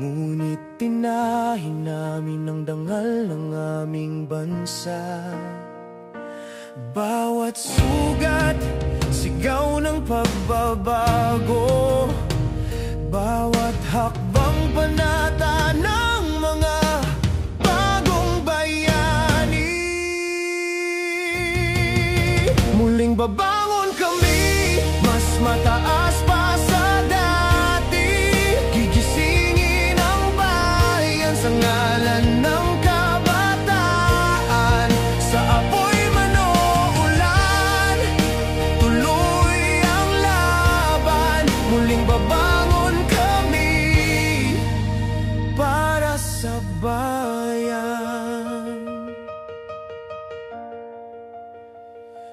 Ngunit tinahin namin ang dangal ng aming bansa. Bawat sugat, sigaw ng pagbabago. Bawat hakbang panata ng mga bagong bayani. Muling babangon kami, mas mataas pa sa dati. Gigisingin ang bayan sa ngalan ng kabataan. Sa apoy man o ulan, tuloy ang laban. Muling babangon kami para sa bayan.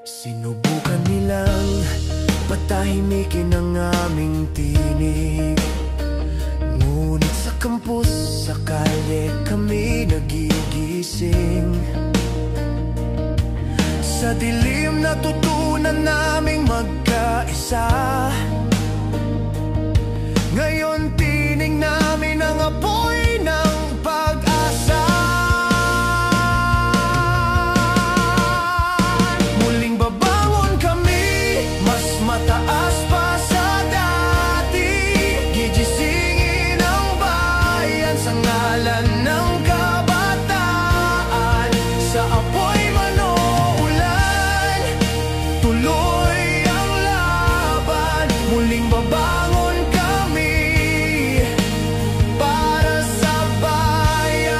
Sinubukan nilang patahimikin ang aming tinig. Ngunit sa kampus, sa kalye kami nagigising. Sa dilim natutunan naming magkaisa. Ngayon tinig namin ang apoy ng pag-asa. Muling babangon kami, mas mataas pa sa dati. Gigisingin ang bayan sa ngalan ng kabataan. Sa apoy man o ulan, tuloy ang laban. Muling babangon kami para sa bayan.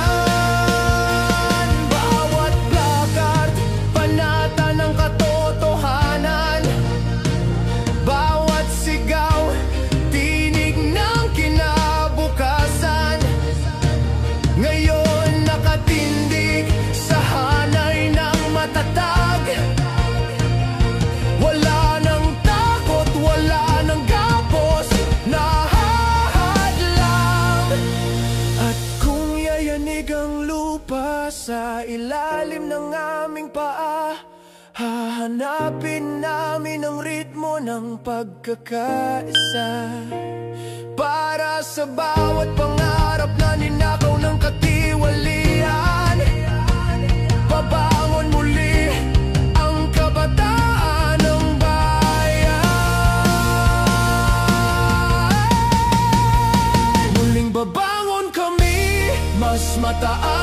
Bawat plakard, panata ng katotohanan. Bawat sigaw, tinig ng kinabukasan. Ngayon nakatindig sa hanay ng matatag. Wala nang takot, wala nang gapos na hahadlang. At kung yayanig ang lupa sa ilalim ng aming paa, hahanapin namin ang ritmo ng pagkakaisa. Para sa bawat pangarap na ninakaw ng katiwalian, babangon muli ang kabataan ng bayan. Muling babangon kami, mas mataas